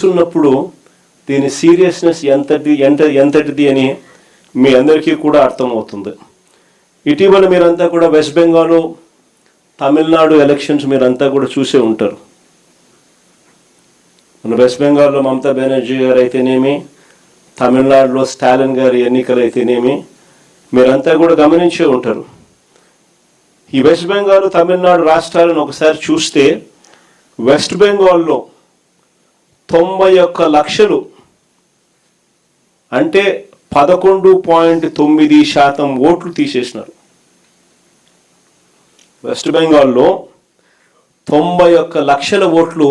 ఉన్నప్పుడు దీని సీరియస్నెస్ ఎంతటిది అని మీ అందరికీ కూడా అర్థమవుతుంది. ఇటీవల మీరంతా కూడా వెస్ట్ బెంగాల్, తమిళనాడు ఎలక్షన్స్ మీరంతా కూడా చూసే ఉంటారు. మన వెస్ట్ బెంగాల్లో మమతా బెనర్జీ గారు అయితేనేమి, తమిళనాడులో స్టాలిన్ గారి ఎన్నికలు అయితేనేమి మీరంతా కూడా గమనించే ఉంటారు. ఈ వెస్ట్ బెంగాల్, తమిళనాడు రాష్ట్రాలను ఒకసారి చూస్తే వెస్ట్ బెంగాల్లో 91 లక్షలు అంటే 11.9% ఓట్లు తీసేసినారు. వెస్ట్ బెంగాల్లో 91 లక్షల ఓట్లు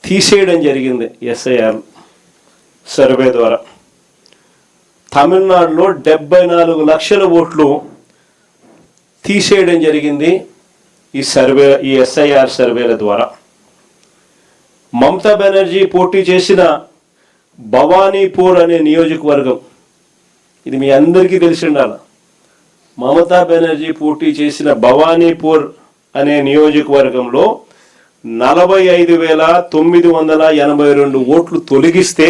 తీసేయడం జరిగింది ఎస్ఐఆర్ సర్వే ద్వారా. తమిళనాడులో 74 లక్షల ఓట్లు తీసేయడం జరిగింది ఈ ఎస్ఐఆర్ సర్వేల ద్వారా. మమతా బెనర్జీ పోటీ చేసిన భవానీపూర్ అనే నియోజకవర్గం, ఇది మీ అందరికీ తెలిసి ఉండాలి. మమతా బెనర్జీ పోటీ చేసిన భవానీపూర్ అనే నియోజకవర్గంలో 45,982 ఓట్లు తొలగిస్తే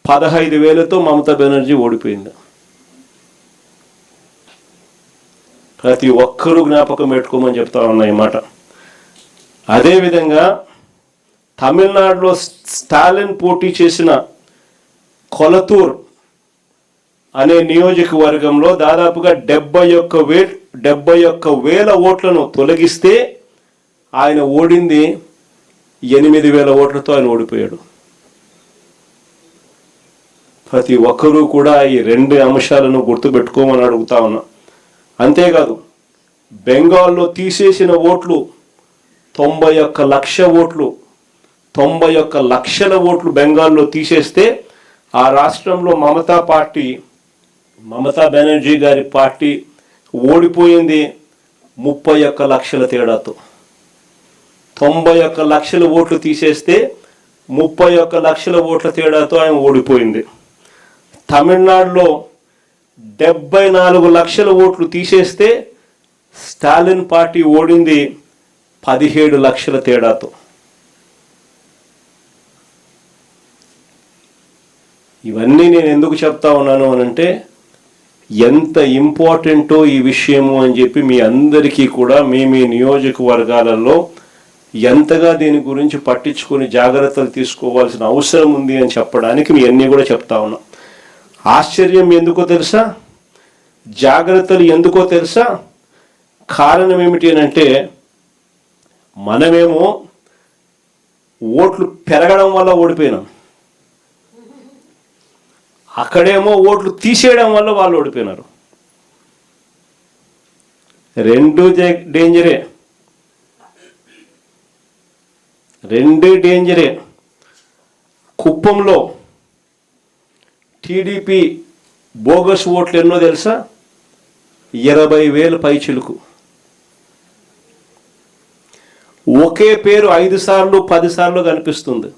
15,000తో మమతా బెనర్జీ ఓడిపోయింది. ప్రతి ఒక్కరూ జ్ఞాపకం పెట్టుకోమని చెప్తా ఉన్నా ఈ మాట. అదేవిధంగా తమిళనాడులో స్టాలిన్ పోటీ చేసిన కొలతూర్ అనే నియోజకవర్గంలో దాదాపుగా 71,000 ఓట్లను తొలగిస్తే ఆయన ఓడింది 8,000 ఓట్లతో ఆయన ఓడిపోయాడు. ప్రతి ఒక్కరూ కూడా ఈ 2 అంశాలను గుర్తుపెట్టుకోమని అడుగుతా ఉన్నా. అంతేకాదు బెంగాల్లో తీసేసిన ఓట్లు 91 లక్ష ఓట్లు, 91 లక్షల ఓట్లు బెంగాల్లో తీసేస్తే ఆ రాష్ట్రంలో మమతా బెనర్జీ గారి పార్టీ ఓడిపోయింది 31 లక్షల తేడాతో. 91 లక్షల ఓట్లు తీసేస్తే 31 లక్షల ఓట్ల తేడాతో ఆయన ఓడిపోయింది. తమిళనాడులో 74 లక్షల ఓట్లు తీసేస్తే స్టాలిన్ పార్టీ ఓడింది 17 లక్షల తేడాతో. ఇవన్నీ నేను ఎందుకు చెప్తా ఉన్నాను అనంటే ఎంత ఇంపార్టెంటో ఈ విషయము అని చెప్పి మీ అందరికీ కూడా మీ నియోజకవర్గాలలో ఎంతగా దీని గురించి పట్టించుకొని జాగ్రత్తలు తీసుకోవాల్సిన అవసరం ఉంది అని చెప్పడానికి మీ అన్నీ కూడా చెప్తా ఉన్నా. ఆశ్చర్యం ఎందుకో తెలుసా, జాగ్రత్తలు ఎందుకో తెలుసా? కారణం ఏమిటి అని అంటే మనమేమో ఓట్లు పెరగడం వల్ల ఓడిపోయినాం, అక్కడేమో ఓట్లు తీసేయడం వల్ల వాళ్ళు ఓడిపోయినారు. 2 డేంజరే. కుప్పంలో టీడీపీ బోగస్ ఓట్లు ఎన్నో తెలుసా? 20,000 పైచిలుకు. ఒకే పేరు 5 సార్లు 10 సార్లు కనిపిస్తుంది.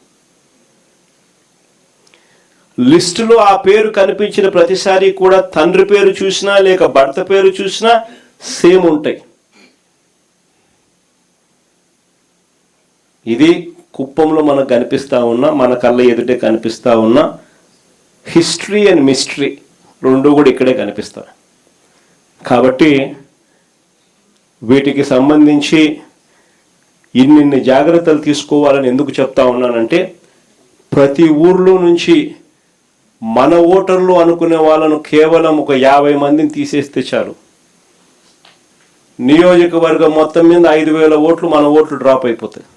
లిస్టులో ఆ పేరు కనిపించిన ప్రతిసారి కూడా తండ్రి పేరు చూసినా లేక భర్త పేరు చూసినా సేమ్ ఉంటాయి. ఇది కుప్పంలో మనకు కనిపిస్తా ఉన్నా, మన కళ్ళ ఎదుటే కనిపిస్తా ఉన్నా హిస్టరీ అండ్ మిస్టరీ 2 కూడా ఇక్కడే కనిపిస్తాయి. కాబట్టి వీటికి సంబంధించి ఇన్ని జాగ్రత్తలు తీసుకోవాలని ఎందుకు చెప్తా ఉన్నానంటే ప్రతి ఊర్లో నుంచి మన ఓటర్లు అనుకునే వాళ్ళను కేవలం ఒక 50 మందిని తీసేస్తే చాలు, నియోజకవర్గం మొత్తం మీద 5,000 ఓట్లు మన ఓట్లు డ్రాప్ అయిపోతాయి.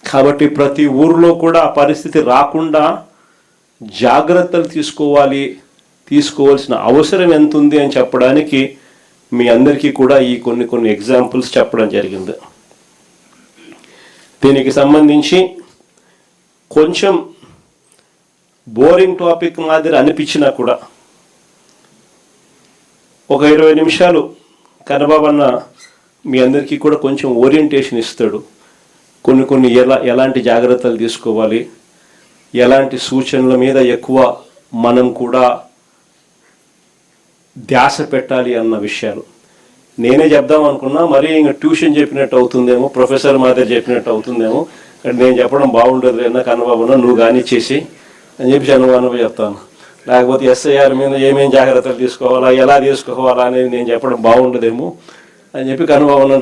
కాబట్టి ప్రతి ఊర్లో కూడా ఆ పరిస్థితి రాకుండా జాగ్రత్తలు తీసుకోవాల్సిన అవసరం ఎంత ఉంది అని చెప్పడానికి మీ అందరికీ కూడా ఈ కొన్ని ఎగ్జాంపుల్స్ చెప్పడం జరిగింది. దీనికి సంబంధించి కొంచెం బోరింగ్ టాపిక్ మాదిరి అనిపించినా కూడా ఒక 20 నిమిషాలు కన్నబాబన్న మీ అందరికీ కూడా కొంచెం ఓరియంటేషన్ ఇస్తాడు. కొన్ని ఎలాంటి జాగ్రత్తలు తీసుకోవాలి, ఎలాంటి సూచనల మీద ఎక్కువ మనం కూడా ధ్యాస పెట్టాలి అన్న విషయాలు. నేనే చెప్దాం అనుకున్నా, మరీ ఇంకా ట్యూషన్ చెప్పినట్టు అవుతుందేమో, ప్రొఫెసర్ మాదిరి చెప్పినట్టు అవుతుందేమో, కానీ నేను చెప్పడం బాగుండదు అన్న కన్నబాబున నువ్వు కానిచ్చేసి అని చెప్పి చంద్రబాబు చెప్తాను. లేకపోతే ఎస్ఐఆర్ మీద ఏమేమి జాగ్రత్తలు తీసుకోవాలా, ఎలా తీసుకోవాలా అనేది నేను చెప్పడం బాగుండదేమో అని చెప్పి కన్నబాబున